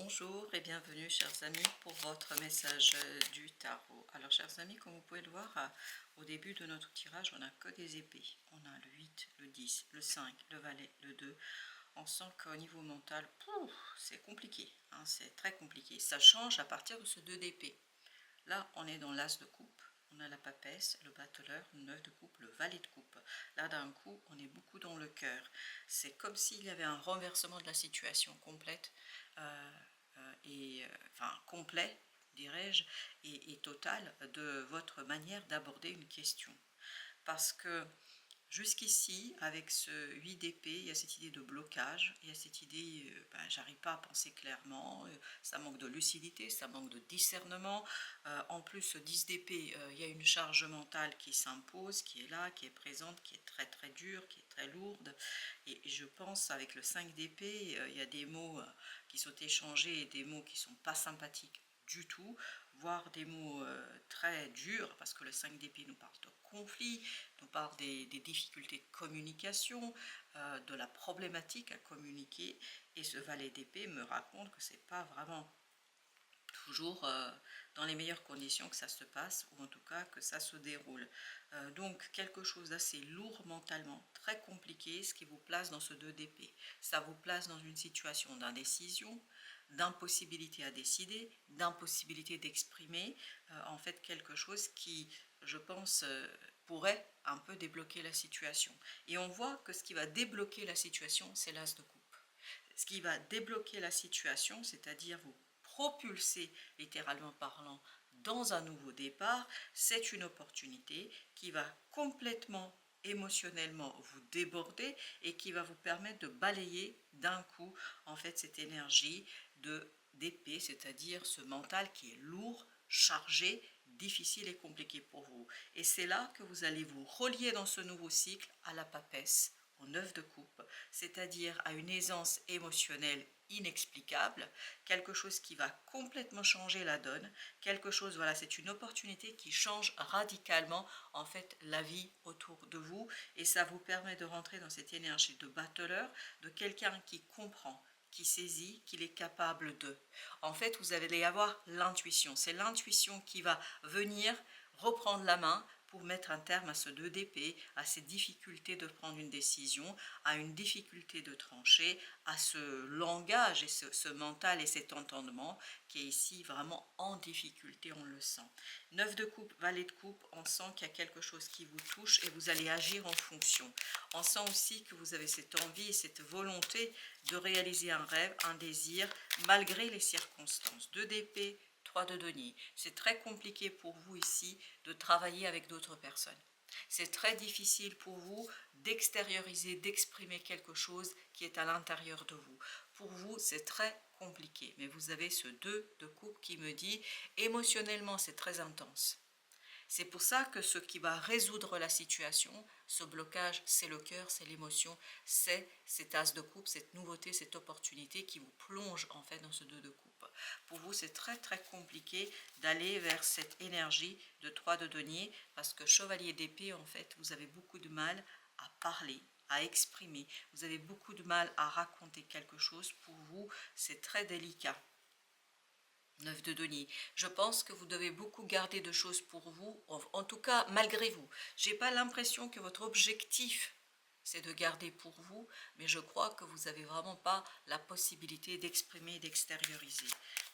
Bonjour et bienvenue chers amis pour votre message du tarot. Alors chers amis, comme vous pouvez le voir, au début de notre tirage, on n'a que des épées. On a le 8, le 10, le 5, le valet, le 2. On sent qu'au niveau mental, c'est compliqué, hein, c'est très compliqué. Ça change à partir de ce 2 d'épée. Là, on est dans l'as de coupe. On a la papesse, le battleur, le 9 de coupe, le valet de coupe. Là, d'un coup, on est beaucoup dans le cœur. C'est comme s'il y avait un renversement de la situation complète, enfin complet, dirais-je, et total de votre manière d'aborder une question. Parce que jusqu'ici, avec ce 8 d'épée, il y a cette idée de blocage, il y a cette idée, j'arrive pas à penser clairement, ça manque de lucidité, ça manque de discernement. En plus, ce 10 d'épée, il y a une charge mentale qui s'impose, qui est là, qui est présente, qui est très très dure, qui est très lourde. Et je pense, avec le 5 d'épée, il y a des mots qui sont échangés et des mots qui sont pas sympathiques du tout, voire des mots très durs, parce que le 5 d'épée nous parle de conflit, nous parle des difficultés de communication, de la problématique à communiquer, et ce valet d'épée me raconte que c'est pas vraiment toujours dans les meilleures conditions que ça se passe, ou en tout cas que ça se déroule. Donc quelque chose d'assez lourd mentalement, très compliqué, ce qui vous place dans ce 2 d'épée. Ça vous place dans une situation d'indécision, d'impossibilité à décider, d'impossibilité d'exprimer, en fait quelque chose qui, je pense, pourrait un peu débloquer la situation. Et on voit que ce qui va débloquer la situation, c'est l'as de coupe. Ce qui va débloquer la situation, c'est-à-dire vous propulser, littéralement parlant, dans un nouveau départ, c'est une opportunité qui va complètement émotionnellement vous déborder et qui va vous permettre de balayer d'un coup en fait cette énergie d'épée, c'est-à-dire ce mental qui est lourd, chargé, difficile et compliqué pour vous. Et c'est là que vous allez vous relier dans ce nouveau cycle à la papesse, au 9 de coupe, c'est-à-dire à une aisance émotionnelle inexplicable, quelque chose qui va complètement changer la donne, quelque chose, voilà, c'est une opportunité qui change radicalement en fait la vie autour de vous, et ça vous permet de rentrer dans cette énergie de battleur, de quelqu'un qui comprend, qui saisit, qu'il est capable de. En fait, vous allez avoir l'intuition, c'est l'intuition qui va venir reprendre la main pour mettre un terme à ce 2 d'épée, à ces difficultés de prendre une décision, à une difficulté de trancher, à ce langage et ce mental et cet entendement qui est ici vraiment en difficulté, on le sent. 9 de coupe, valet de coupe, on sent qu'il y a quelque chose qui vous touche et vous allez agir en fonction. On sent aussi que vous avez cette envie et cette volonté de réaliser un rêve, un désir, malgré les circonstances. 2 d'épée, 3 de denier. C'est très compliqué pour vous ici de travailler avec d'autres personnes. C'est très difficile pour vous d'extérioriser, d'exprimer quelque chose qui est à l'intérieur de vous. Pour vous, c'est très compliqué. Mais vous avez ce 2 de coupe qui me dit, émotionnellement, c'est très intense. C'est pour ça que ce qui va résoudre la situation, ce blocage, c'est le cœur, c'est l'émotion, c'est cet as de coupe, cette nouveauté, cette opportunité qui vous plonge en fait dans ce 2 de coupe. Pour vous, c'est très très compliqué d'aller vers cette énergie de 3 de denier, parce que chevalier d'épée, en fait, vous avez beaucoup de mal à parler, à exprimer. Vous avez beaucoup de mal à raconter quelque chose. Pour vous, c'est très délicat. 9 de denier. Je pense que vous devez beaucoup garder de choses pour vous, en tout cas malgré vous. J'ai pas l'impression que votre objectif c'est de garder pour vous, mais je crois que vous n'avez vraiment pas la possibilité d'exprimer et d'extérioriser.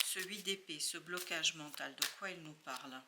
Ce 8 d'épée, ce blocage mental, de quoi il nous parle?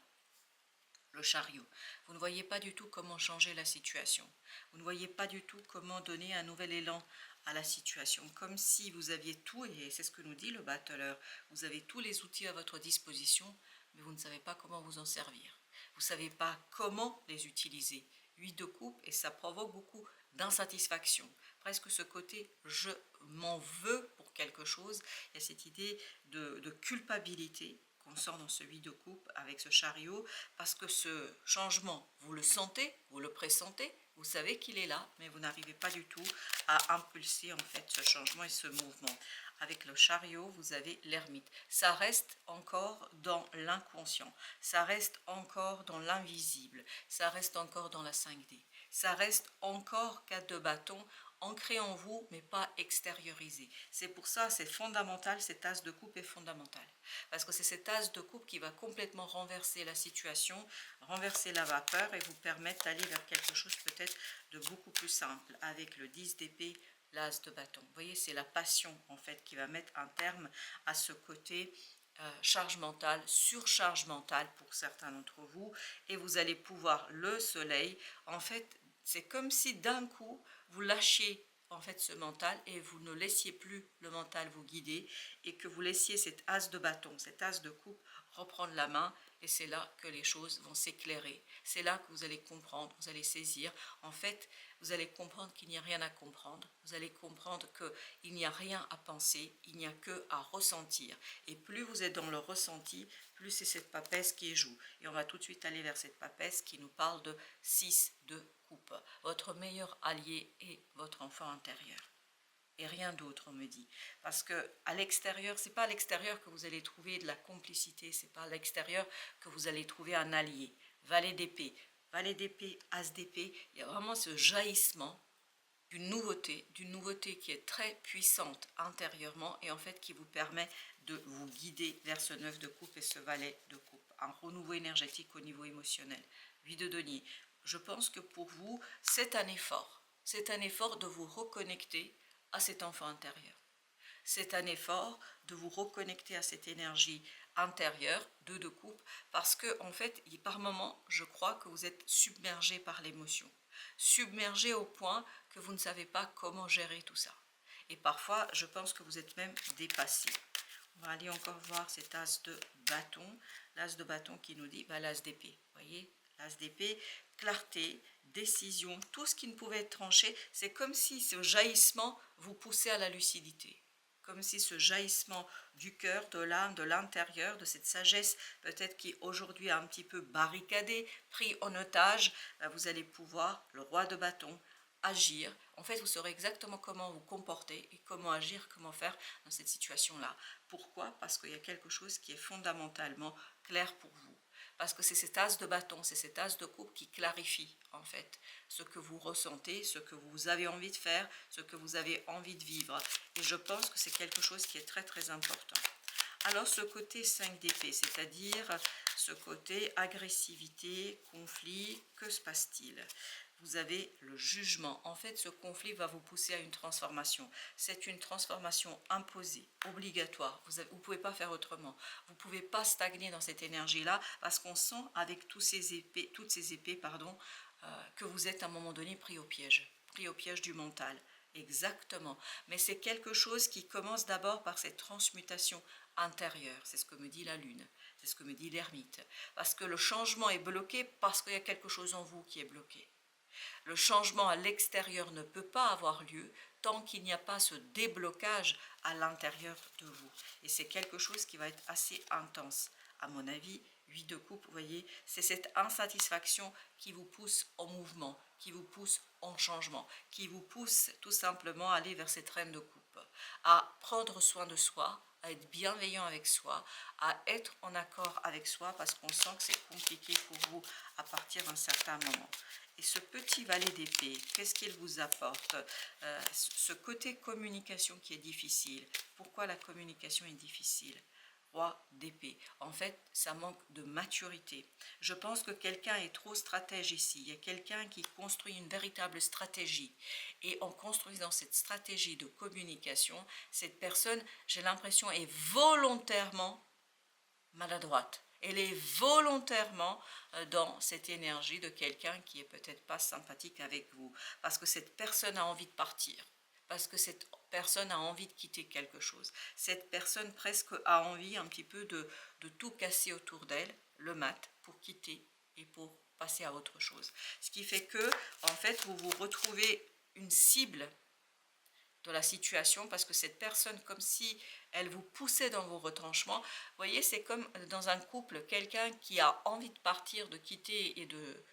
Le chariot. Vous ne voyez pas du tout comment changer la situation. Vous ne voyez pas du tout comment donner un nouvel élan à la situation. Comme si vous aviez tout, et c'est ce que nous dit le battleur, vous avez tous les outils à votre disposition, mais vous ne savez pas comment vous en servir. Vous ne savez pas comment les utiliser. 8 de coupe, et ça provoque beaucoup d'insatisfaction. Presque ce côté « je m'en veux pour quelque chose », il y a cette idée de culpabilité qu'on sent dans ce 8 de coupe avec ce chariot, parce que ce changement, vous le sentez, vous le pressentez, vous savez qu'il est là, mais vous n'arrivez pas du tout à impulser en fait ce changement et ce mouvement. Avec le chariot, vous avez l'ermite. Ça reste encore dans l'inconscient, ça reste encore dans l'invisible, ça reste encore dans la 5D. Ça reste encore 4 de bâton ancré en vous, mais pas extériorisé. C'est pour ça, c'est fondamental, cet as de coupe est fondamental. Parce que c'est cet as de coupe qui va complètement renverser la situation, renverser la vapeur et vous permettre d'aller vers quelque chose peut-être de beaucoup plus simple. Avec le 10 d'épée, l'as de bâton. Vous voyez, c'est la passion en fait qui va mettre un terme à ce côté charge mentale, surcharge mentale pour certains d'entre vous. Et vous allez pouvoir, le soleil, en fait, c'est comme si d'un coup, vous lâchiez en fait ce mental et vous ne laissiez plus le mental vous guider et que vous laissiez cet as de bâton, cet as de coupe reprendre la main et c'est là que les choses vont s'éclairer. C'est là que vous allez comprendre, vous allez saisir. En fait, vous allez comprendre qu'il n'y a rien à comprendre. Vous allez comprendre qu'il n'y a rien à penser, il n'y a que à ressentir. Et plus vous êtes dans le ressenti, plus c'est cette papesse qui joue. Et on va tout de suite aller vers cette papesse qui nous parle de 6 de coupe. Votre meilleur allié est votre enfant intérieur. Et rien d'autre, on me dit. Parce que à l'extérieur, c'est pas à l'extérieur que vous allez trouver de la complicité, c'est pas à l'extérieur que vous allez trouver un allié. Valet d'épée, as d'épée, il y a vraiment ce jaillissement d'une nouveauté qui est très puissante intérieurement et en fait qui vous permet de vous guider vers ce 9 de coupe et ce valet de coupe. Un renouveau énergétique au niveau émotionnel. 8 de denier. Je pense que pour vous, c'est un effort. C'est un effort de vous reconnecter à cet enfant intérieur. C'est un effort de vous reconnecter à cette énergie intérieure, 2 de coupe, parce que en fait, par moments, je crois que vous êtes submergé par l'émotion. Submergé au point que vous ne savez pas comment gérer tout ça. Et parfois, je pense que vous êtes même dépassé. On va aller encore voir cet as de bâton. L'as de bâton qui nous dit, l'as d'épée. Vous voyez, l'as d'épée, clarté, décision, tout ce qui ne pouvait être tranché. C'est comme si ce jaillissement vous poussait à la lucidité. Comme si ce jaillissement du cœur, de l'âme, de l'intérieur, de cette sagesse, peut-être qui aujourd'hui a un petit peu barricadé, pris en otage, vous allez pouvoir, le roi de bâton, agir. En fait, vous saurez exactement comment vous comporter et comment agir, comment faire dans cette situation-là. Pourquoi? Parce qu'il y a quelque chose qui est fondamentalement clair pour vous. Parce que c'est cet as de bâton, c'est cet as de coupe qui clarifie en fait ce que vous ressentez, ce que vous avez envie de faire, ce que vous avez envie de vivre. Et je pense que c'est quelque chose qui est très très important. Alors ce côté 5 d'épée, c'est-à-dire ce côté agressivité, conflit, que se passe-t-il? Vous avez le jugement. En fait, ce conflit va vous pousser à une transformation. C'est une transformation imposée, obligatoire. Vous ne pouvez pas faire autrement. Vous ne pouvez pas stagner dans cette énergie-là parce qu'on sent avec toutes ces épées, que vous êtes à un moment donné pris au piège du mental. Exactement. Mais c'est quelque chose qui commence d'abord par cette transmutation intérieure. C'est ce que me dit la lune. C'est ce que me dit l'ermite. Parce que le changement est bloqué parce qu'il y a quelque chose en vous qui est bloqué. Le changement à l'extérieur ne peut pas avoir lieu tant qu'il n'y a pas ce déblocage à l'intérieur de vous. Et c'est quelque chose qui va être assez intense. À mon avis, 8 de coupe, vous voyez, c'est cette insatisfaction qui vous pousse au mouvement, qui vous pousse en changement, qui vous pousse tout simplement à aller vers cette reine de coupe, à prendre soin de soi, à être bienveillant avec soi, à être en accord avec soi parce qu'on sent que c'est compliqué pour vous à partir d'un certain moment. Et ce petit valet d'épée, qu'est-ce qu'il vous apporte? Ce côté communication qui est difficile. Pourquoi la communication est difficile? Roi d'épée. En fait, ça manque de maturité. Je pense que quelqu'un est trop stratège ici. Il y a quelqu'un qui construit une véritable stratégie. Et en construisant cette stratégie de communication, cette personne, j'ai l'impression, est volontairement maladroite. Elle est volontairement dans cette énergie de quelqu'un qui est peut-être pas sympathique avec vous. Parce que cette personne a envie de partir. Parce que cette personne a envie de quitter quelque chose. Cette personne presque a envie un petit peu de tout casser autour d'elle, le mat, pour quitter et pour passer à autre chose. Ce qui fait que, en fait, vous vous retrouvez une cible de la situation parce que cette personne, comme si elle vous poussait dans vos retranchements. Vous voyez, c'est comme dans un couple, quelqu'un qui a envie de partir, de quitter et de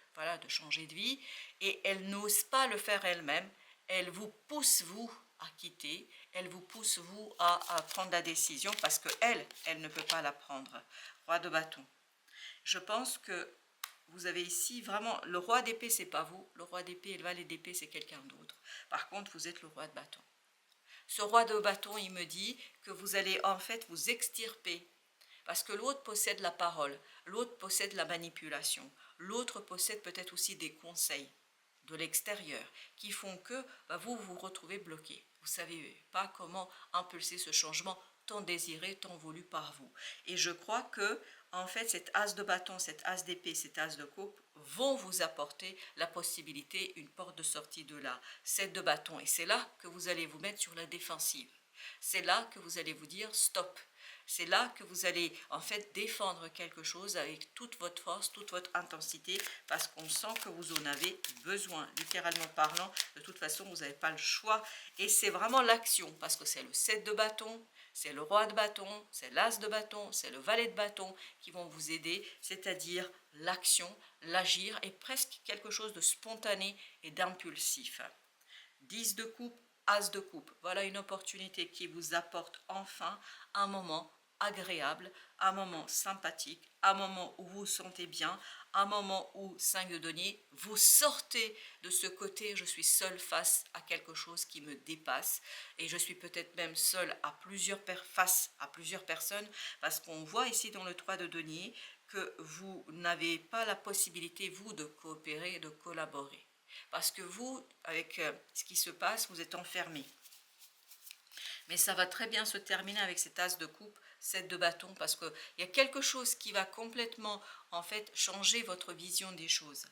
changer de vie, et elle n'ose pas le faire elle-même. Elle vous pousse, vous, à quitter, elle vous pousse, vous, à prendre la décision parce que elle ne peut pas la prendre. Roi de bâton. Je pense que vous avez ici vraiment, le roi d'épée, c'est pas vous. Le roi d'épée et le valet d'épée, c'est quelqu'un d'autre. Par contre, vous êtes le roi de bâton. Ce roi de bâton, il me dit que vous allez en fait vous extirper. Parce que l'autre possède la parole, l'autre possède la manipulation, l'autre possède peut-être aussi des conseils de l'extérieur qui font que vous vous retrouvez bloqué. Vous ne savez pas comment impulser ce changement tant désiré, tant voulu par vous. Et je crois que en fait cet as de bâton, cet as d'épée, cet as de coupe vont vous apporter la possibilité, une porte de sortie de là. 7 de bâton, et c'est là que vous allez vous mettre sur la défensive. C'est là que vous allez vous dire stop. C'est là que vous allez en fait défendre quelque chose avec toute votre force, toute votre intensité, parce qu'on sent que vous en avez besoin, littéralement parlant. De toute façon, vous n'avez pas le choix. Et c'est vraiment l'action, parce que c'est le 7 de bâton, c'est le roi de bâton, c'est l'as de bâton, c'est le valet de bâton qui vont vous aider, c'est-à-dire l'action, l'agir, et presque quelque chose de spontané et d'impulsif. 10 de coupe, as de coupe. Voilà une opportunité qui vous apporte enfin un moment agréable, un moment sympathique, un moment où vous vous sentez bien, un moment où 5 de denier, vous sortez de ce côté je suis seul face à quelque chose qui me dépasse et je suis peut-être même seul face à plusieurs personnes parce qu'on voit ici dans le 3 de denier que vous n'avez pas la possibilité vous de coopérer, de collaborer. Parce que vous, avec ce qui se passe, vous êtes enfermé. Mais ça va très bien se terminer avec cet as de coupe, 7 de bâton, parce qu'il y a quelque chose qui va complètement, en fait, changer votre vision des choses,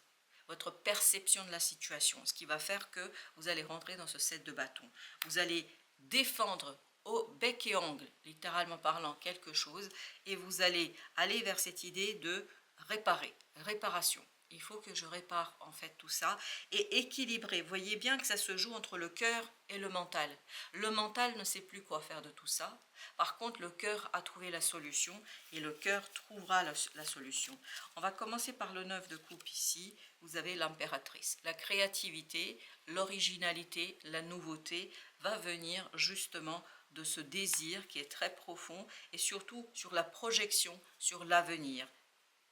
votre perception de la situation, ce qui va faire que vous allez rentrer dans ce 7 de bâton. Vous allez défendre au bec et ongle, littéralement parlant, quelque chose, et vous allez aller vers cette idée de réparation. Il faut que je répare en fait tout ça et équilibrer. Voyez bien que ça se joue entre le cœur et le mental. Le mental ne sait plus quoi faire de tout ça. Par contre, le cœur a trouvé la solution et le cœur trouvera la solution. On va commencer par le 9 de coupe ici. Vous avez l'impératrice. La créativité, l'originalité, la nouveauté va venir justement de ce désir qui est très profond et surtout sur la projection sur l'avenir.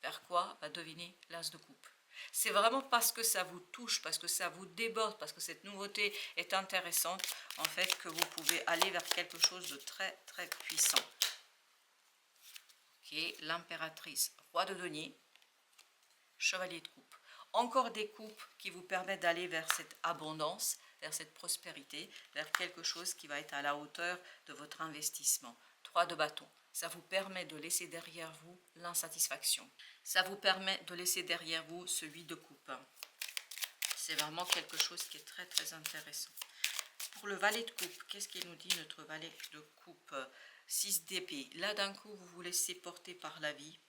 Vers quoi va deviner l'as de coupe. C'est vraiment parce que ça vous touche, parce que ça vous déborde, parce que cette nouveauté est intéressante, en fait, que vous pouvez aller vers quelque chose de très, très puissant. Ok, l'impératrice, roi de denier, chevalier de coupe. Encore des coupes qui vous permettent d'aller vers cette abondance, vers cette prospérité, vers quelque chose qui va être à la hauteur de votre investissement. 3 de bâton. Ça vous permet de laisser derrière vous l'insatisfaction. Ça vous permet de laisser derrière vous ce 8 de coupe. C'est vraiment quelque chose qui est très très intéressant. Pour le valet de coupe, qu'est-ce qu'il nous dit notre valet de coupe? 6 d'épée. Là d'un coup, vous vous laissez porter par la vie,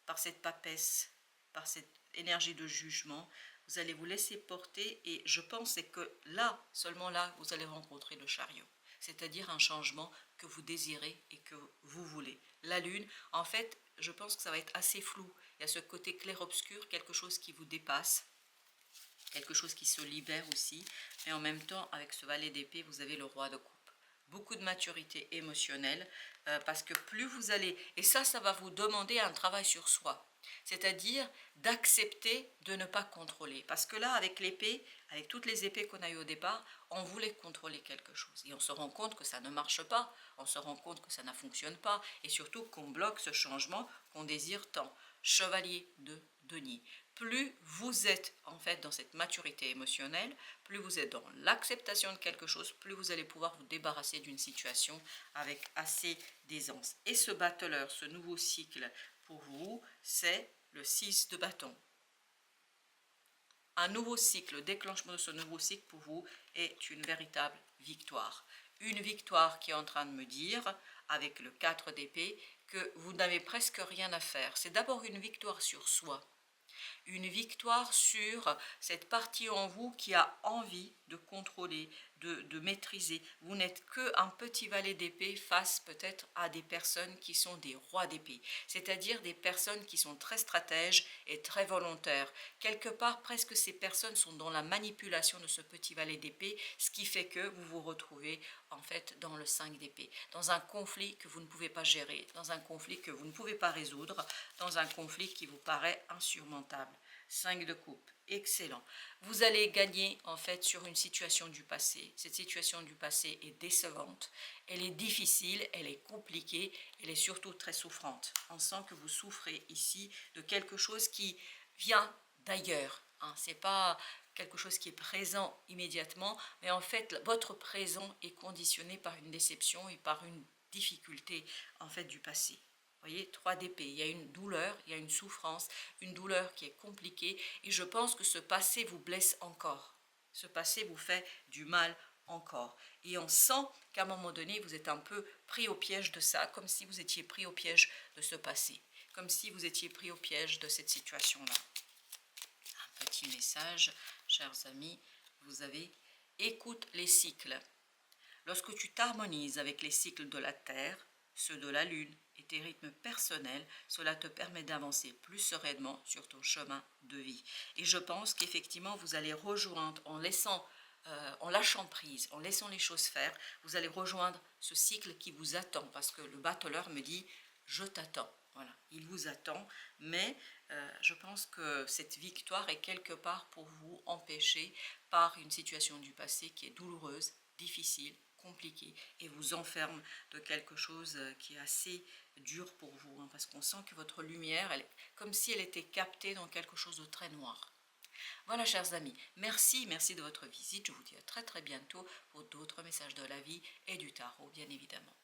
par cette papesse, par cette énergie de jugement. Vous allez vous laisser porter et je pense que là, seulement là, vous allez rencontrer le chariot. C'est-à-dire un changement que vous désirez et que vous voulez. La lune, en fait, je pense que ça va être assez flou. Il y a ce côté clair-obscur, quelque chose qui vous dépasse, quelque chose qui se libère aussi. Mais en même temps, avec ce valet d'épée, vous avez le roi de coupe. Beaucoup de maturité émotionnelle, parce que plus vous allez... Et ça va vous demander un travail sur soi. C'est-à-dire d'accepter de ne pas contrôler. Parce que là, avec l'épée, avec toutes les épées qu'on a eues au départ, on voulait contrôler quelque chose. Et on se rend compte que ça ne marche pas, on se rend compte que ça ne fonctionne pas, et surtout qu'on bloque ce changement qu'on désire tant. Chevalier de denier. Plus vous êtes en fait dans cette maturité émotionnelle, plus vous êtes dans l'acceptation de quelque chose, plus vous allez pouvoir vous débarrasser d'une situation avec assez d'aisance. Et ce battleur, ce nouveau cycle pour vous, c'est le 6 de bâton. Un nouveau cycle, le déclenchement de ce nouveau cycle pour vous est une véritable victoire. Une victoire qui est en train de me dire, avec le 4 d'épée, que vous n'avez presque rien à faire. C'est d'abord une victoire sur soi. Une victoire sur cette partie en vous qui a envie de contrôler, de maîtriser. Vous n'êtes qu'un petit valet d'épée face peut-être à des personnes qui sont des rois d'épée. C'est-à-dire des personnes qui sont très stratèges et très volontaires. Quelque part, presque ces personnes sont dans la manipulation de ce petit valet d'épée, ce qui fait que vous vous retrouvez en fait dans le 5 d'épée. Dans un conflit que vous ne pouvez pas gérer, dans un conflit que vous ne pouvez pas résoudre, dans un conflit qui vous paraît insurmontable. 5 de coupe, excellent. Vous allez gagner en fait sur une situation du passé. Cette situation du passé est décevante, elle est difficile, elle est compliquée, elle est surtout très souffrante. On sent que vous souffrez ici de quelque chose qui vient d'ailleurs. Hein. Ce n'est pas quelque chose qui est présent immédiatement, mais en fait votre présent est conditionné par une déception et par une difficulté en fait du passé. Vous voyez, 3 d'épée, il y a une douleur, il y a une souffrance, une douleur qui est compliquée et je pense que ce passé vous blesse encore. Ce passé vous fait du mal encore. Et on sent qu'à un moment donné, vous êtes un peu pris au piège de ça, comme si vous étiez pris au piège de ce passé, comme si vous étiez pris au piège de cette situation-là. Un petit message, chers amis, vous avez « Écoute les cycles ». Lorsque tu t'harmonises avec les cycles de la Terre, ceux de la Lune et tes rythmes personnels, cela te permet d'avancer plus sereinement sur ton chemin de vie. Et je pense qu'effectivement, vous allez rejoindre, en lâchant prise, en laissant les choses faire, vous allez rejoindre ce cycle qui vous attend, parce que le battleur me dit « je t'attends ». Voilà, il vous attend, mais je pense que cette victoire est quelque part pour vous empêchée par une situation du passé qui est douloureuse, difficile, compliqué et vous enferme de quelque chose qui est assez dur pour vous, hein, parce qu'on sent que votre lumière, comme si elle était captée dans quelque chose de très noir. Voilà, chers amis, merci de votre visite. Je vous dis à très bientôt pour d'autres messages de la vie et du tarot, bien évidemment.